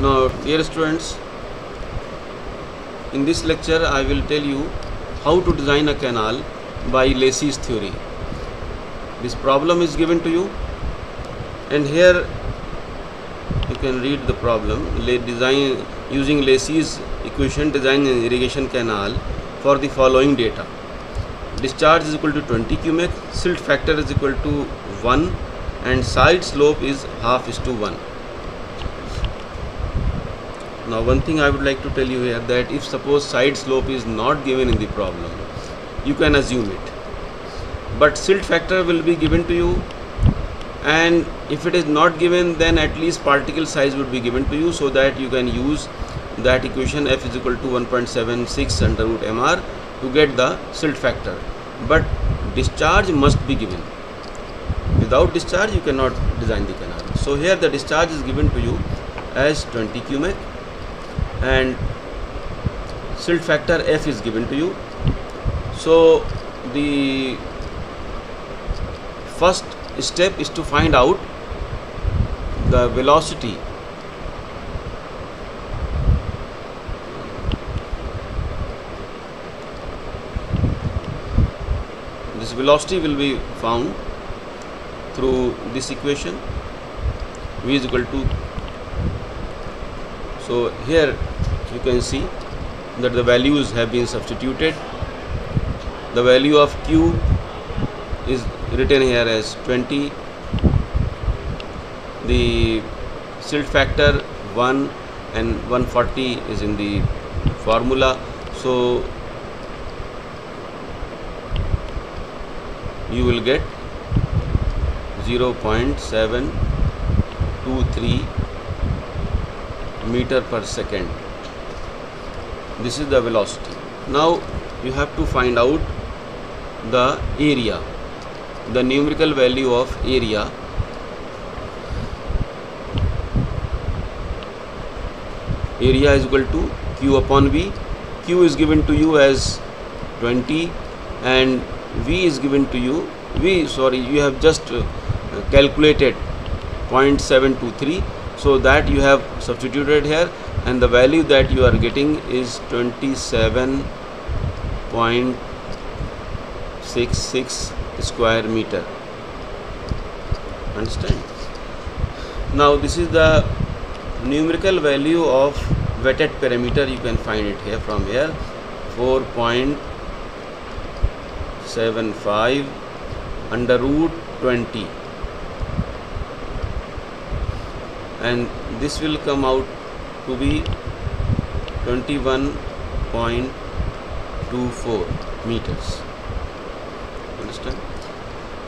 Now, dear students, in this lecture I will tell you how to design a canal by Lacey's theory. This problem is given to you, and here you can read the problem. Design using Lacey's equation, design an irrigation canal for the following data. Discharge is equal to 20 cubic, silt factor is equal to 1, and side slope is half:1. Now, one thing I would like to tell you here, that if suppose side slope is not given in the problem, you can assume it, but silt factor will be given to you, and if it is not given, then at least particle size would be given to you, so that you can use that equation F is equal to 1.76 under root mr to get the silt factor. But discharge must be given. Without discharge you cannot design the canal. So here the discharge is given to you as 20 cubic, and silt factor F is given to you. So the first step is to find out the velocity velocity will be found through this equation, V is equal to, so here you can see that the values have been substituted. The value of Q is written here as 20, the silt factor 1 and 140 is in the formula, so you will get 0.723 meter per second. This is the velocity. Now you have to find out the area, the numerical value of area. Area is equal to Q upon V. Q is given to you as 20 and V is given to you, you have just calculated 0.723, so that you have substituted here, and the value that you are getting is 27.66 square meter. Understand? Now this is the numerical value of wetted parameter. You can find it here from here, 4.75 under root 20, and this will come out to be 21.24 meters. Understand?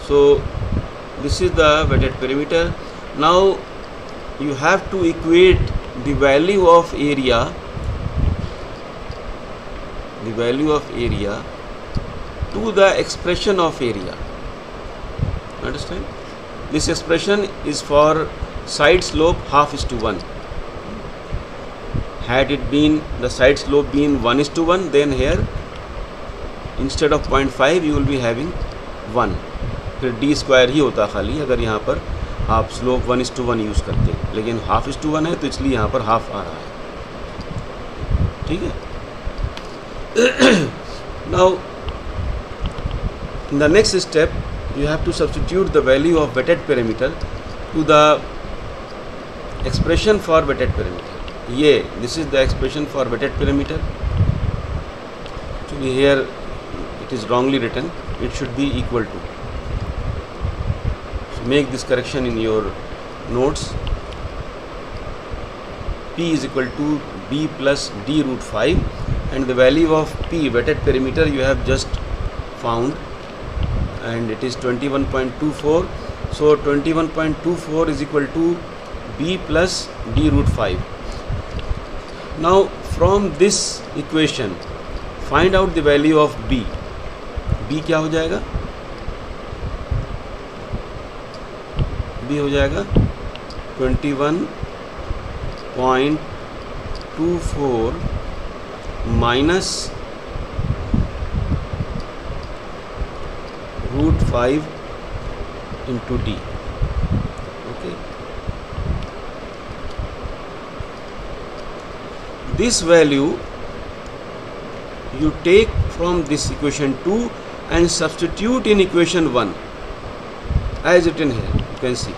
So this is the wetted perimeter. Now you have to equate the value of area, to the expression of area. Understand? This expression is for side slope half:1. Had it been the side slope being 1:1, then here instead of 0.5 you will be having 1, फिर d square ही होता खाली अगर यहाँ पर आप slope 1:1 use करते हैं, लेकिन half:1 है तो इसलिए यहाँ पर हाफ आ रहा है. ठीक है. Now in the next step you have to substitute the value of wetted perimeter to the expression for wetted perimeter. This is the expression for wetted perimeter. Actually here it is wrongly written, it should be equal to. So make this correction in your notes. P is equal to B plus D root 5, and the value of P, wetted perimeter, you have just found, and it is 21.24. So 21.24 is equal to B plus D root 5. Now from this equation find out the value of B. B क्या हो जाएगा? B हो जाएगा 21.24 minus root 5 into D. Okay. this value you take from this equation 2 and substitute in equation 1 as written here. You can see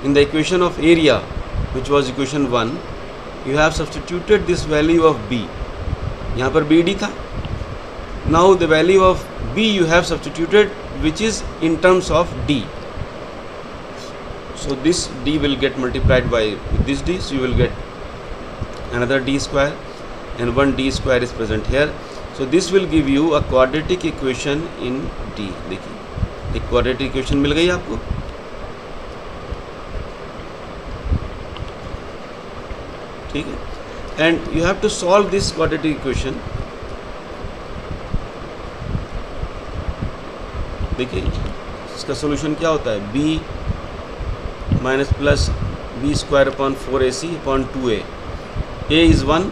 in the equation of area, which was equation 1, you have substituted this value of b. यहाँ पर BD था. Now the value of b you have substituted, which is in terms of d. So this d will get multiplied by this d, so you will get another d square, and one d square is present here. So this will give you a quadratic equation in d. देखिए एक quadratic equation मिल गई आपको. ठीक है, and you have to solve this quadratic equation. देखिए इसका solution क्या होता है, b minus plus b square upon 4ac upon 2a. a is 1,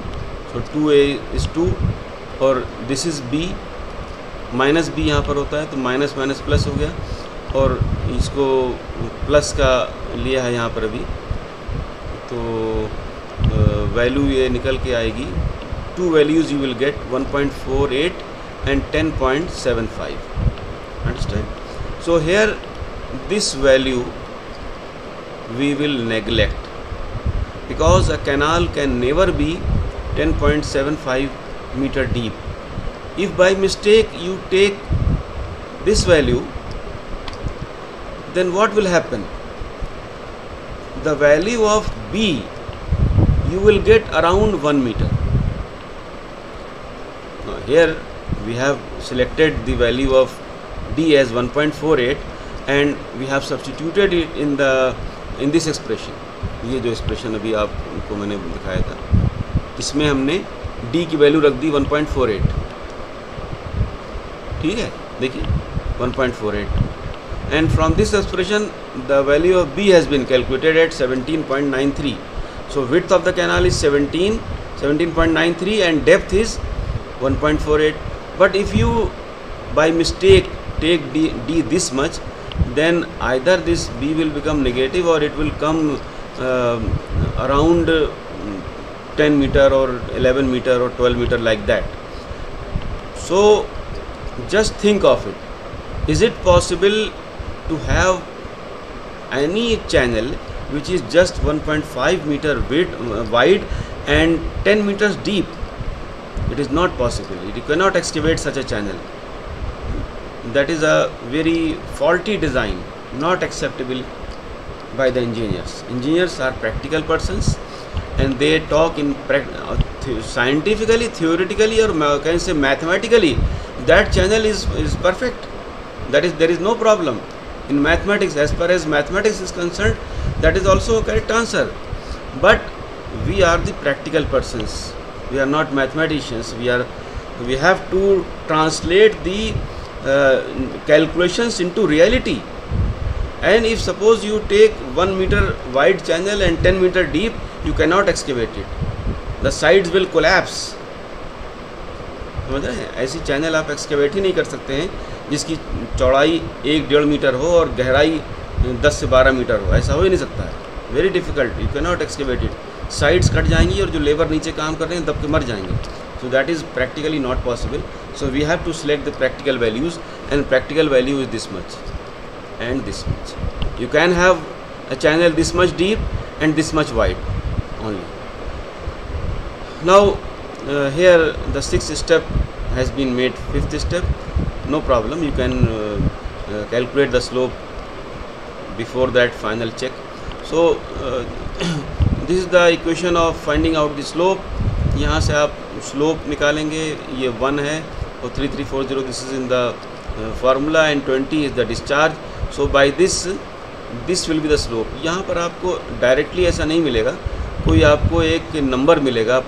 so 2a is 2, और this is b. Minus b यहाँ पर होता है तो माइनस माइनस प्लस हो गया, और इसको प्लस का लिया है यहाँ पर अभी, तो वैल्यू ये निकल के आएगी. Two values you will get 1.48 and 10.75. Understand? So here this value we will neglect, because a canal can never be 10.75 meter deep. If by mistake you take this value, then what will happen? The value of b you will get around 1 meter. Now here we have selected the value of d as 1.48 and we have substituted it in this expression. ये जो expression अभी आपको मैंने दिखाया था, इसमें हमने d की वैल्यू रख दी 1.48. ठीक है, देखिए 1.48, and from this expression the value of b has been calculated at 17.93. So width of the canal is 17.93 and depth is 1.48. But if you by mistake take d this much, then either this b will become negative or it will come around 10 meter or 11 meter or 12 meter like that. So just think of it. Is it possible to have any channel which is just 1.5 meter wide and 10 meters deep? It is not possible. You cannot excavate such a channel. That is a very faulty design, not acceptable by the engineers. Engineers are practical persons and they talk in scientifically, theoretically, or can say mathematically. That channel is perfect. That is, there is no problem. In mathematics, as far as mathematics is concerned, that is also a correct answer. But we are the practical persons. We are not mathematicians. We have to translate the calculations into reality. And if suppose you take 1 meter wide channel and 10 meter deep, you cannot excavate it. The sides will collapse. समझ रहे हैं? ऐसी channel आप excavate ही नहीं कर सकते हैं जिसकी चौड़ाई 1-1.5 मीटर हो और गहराई 10 से 12 मीटर हो. ऐसा हो ही नहीं सकता है. Very difficult. You can not excavate it. Sides cut जाएंगी और जो लेबर नीचे काम कर रहे हैं दब के मर जाएंगे. So that is practically not possible. So we have to select the practical values and practical value is this much and this much. You can have a channel this much deep and this much wide only. Now here the 6th step has been made 5th step. No problem, you can calculate the slope before that final check. So this is the equation of finding out the slope. यहाँ से आप slope निकालेंगे. ये 1 है और 3340 this is in the formula and 20 is the discharge. So by this will be the slope. यहाँ पर आपको डायरेक्टली ऐसा नहीं मिलेगा, कोई आपको एक नंबर मिलेगा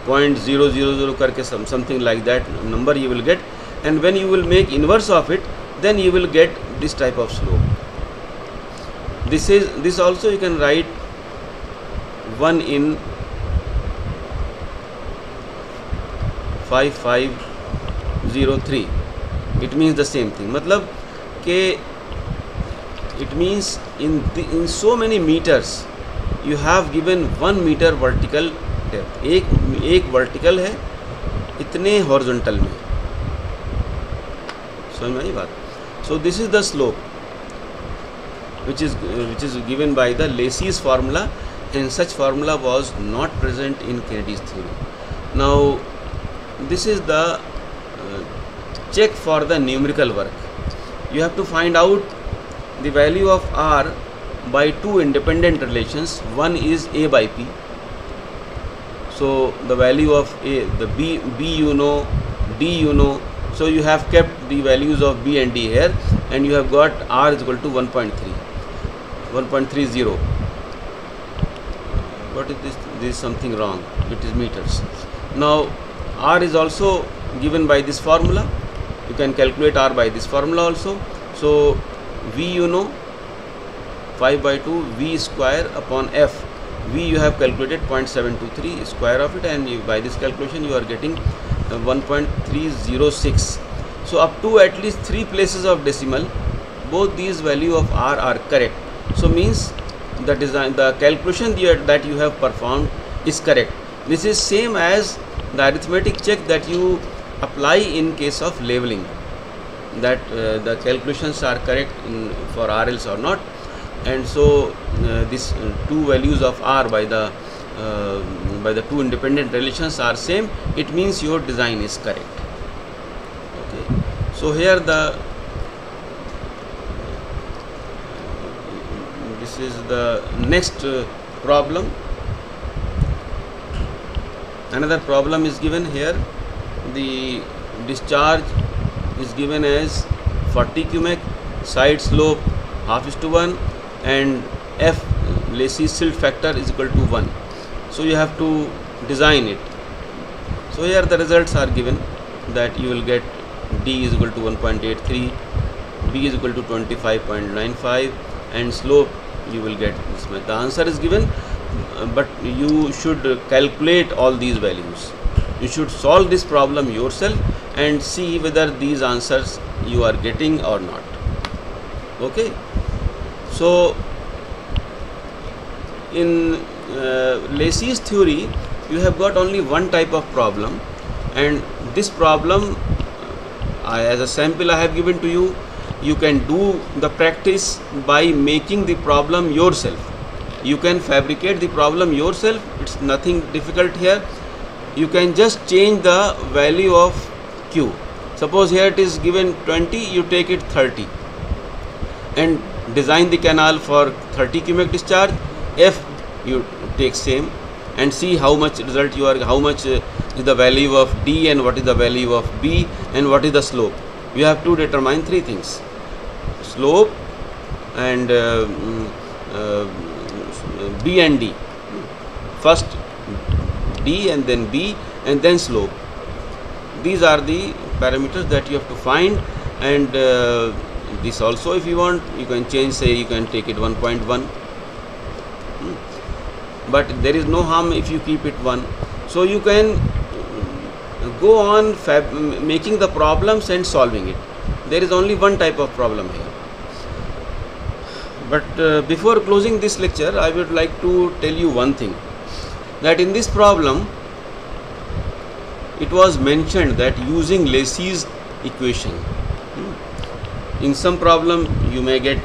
0.000 करके something like that number you will get, and when you will make inverse of it, then you will get this type of slope. This also you can write 1 in 5503. It means the same thing. मतलब कि it means in so many meters you have given 1 meter vertical depth, एक vertical है, इतने horizontal में, समझ में आई बात. So this is the slope which is given by the Lacey's formula, and such formula was not present in Kennedy's theory. Now this is the check for the numerical work. You have to find out the value of R by two independent relations. One is A by P. So the value of A, the B you know, D you know. So you have kept the values of B and D here, and you have got R is equal to 1.3, 1.30. What is this? This is something wrong. It is meters. Now R is also given by this formula. You can calculate R by this formula also. So V you know, 5 by 2 V square upon F. V you have calculated 0.723 square of it, and by this calculation you are getting 1.306. So up to at least 3 places of decimal, both these value of R are correct. So means the calculation that you have performed is correct. This is same as the arithmetic check that you apply in case of labeling, that the calculations are correct for RLs or not. And so these two values of R by the two independent relations are same. It means your design is correct. Okay. So here this is the next problem. Another problem is given here. The discharge is given as 40 cubic, side slope 1/2:1, and F Lacey's silt factor is equal to 1. So you have to design it. So here the results are given, that you will get D is equal to 1.83, B is equal to 25.95, and slope you will get this much. The answer is given, but you should calculate all these values. You should solve this problem yourself and see whether these answers you are getting or not. Okay. So in Lacey's theory you have got only one type of problem, and this problem as a sample I have given to you. You can do the practice by making the problem yourself. You can fabricate the problem yourself. It's nothing difficult here. You can just change the value of Q. Suppose here it is given 20, you take it 30, and design the canal for 30 cubic discharge. F you take same, and see how much result you are, how much is the value of D, and what is the value of B, and what is the slope. You have to determine 3 things: slope and B and D. First D and then B and then slope. These are the parameters that you have to find, and this also, if you want, you can change, say you can take it 1.1, but there is no harm if you keep it 1. So you can go on making the problems and solving it. There is only one type of problem here. But before closing this lecture, I would like to tell you one thing, that in this problem it was mentioned that using Lacey's equation. In some problem you may get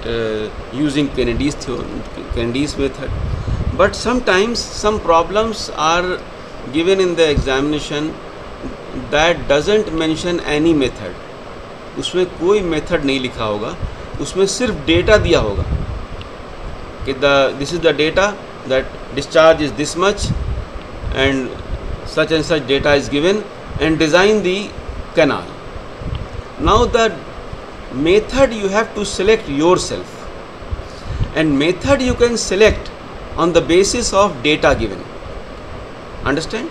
using Kennedy's method, but sometimes some problems are given in the examination that doesn't mention any method. उसमें कोई method नहीं लिखा होगा, उसमें सिर्फ data दिया होगा कि this is the data, that discharge is this much and such data is given, and design the canal. Now the method you have to select yourself, and method you can select on the basis of data given. Understand?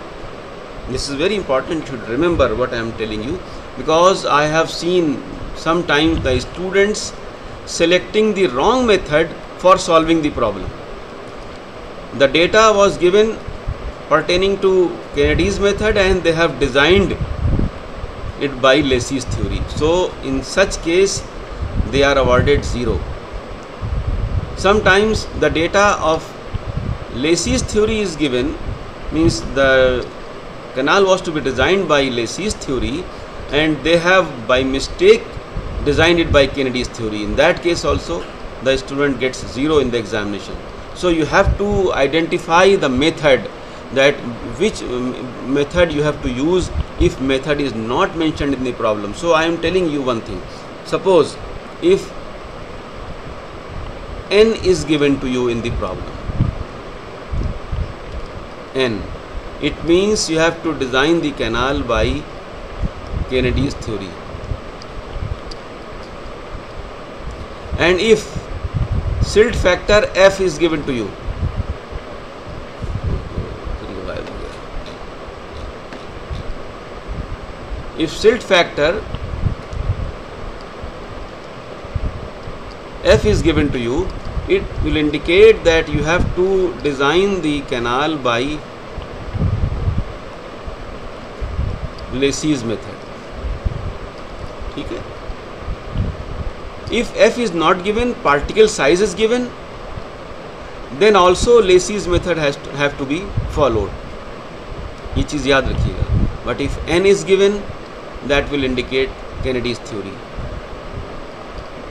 This is very important. You should remember what I am telling you, because I have seen sometimes the students selecting the wrong method for solving the problem. The data was given pertaining to Kennedy's method, and they have designed it by Lacey's theory. So in such case they are awarded 0. Sometimes the data of Lacey's theory is given, means the canal was to be designed by Lacey's theory and they have by mistake designed it by Kennedy's theory. In that case also the student gets 0 in the examination. So you have to identify the method, that which method you have to use if method is not mentioned in the problem. So I am telling you one thing. Suppose if n is given to you in the problem, n, it means you have to design the canal by Kennedy's theory. And if silt factor f is given to you, if silt factor f is given to you, it will indicate that you have to design the canal by Lacey's method. Okay? If f is not given, particle size is given, then also Lacey's method has to have to be followed. ये चीज़ याद रखिएगा. But if n is given, that will indicate Kennedy's theory.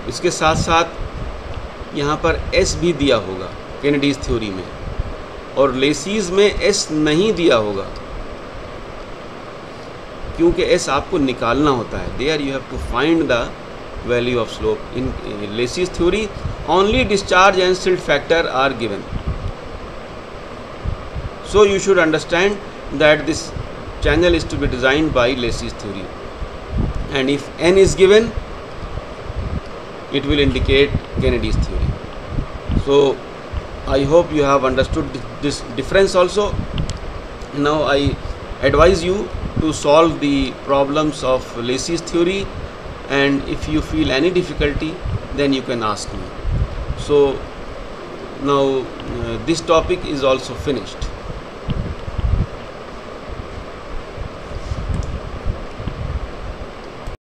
इसके साथ साथ यहाँ पर s भी दिया होगा Kennedy's theory में, और Lacey's में s नहीं दिया होगा क्योंकि s आपको निकालना होता है. There you have to find the value of slope. In Lacey's theory, only discharge and silt factor are given. So you should understand that this channel is to be designed by Lacey's theory. And if n is given, it will indicate Kennedy's theory. So I hope you have understood this difference also. Now I advise you to solve the problems of Lacey's theory, and if you feel any difficulty, then you can ask me. So now this topic is also finished.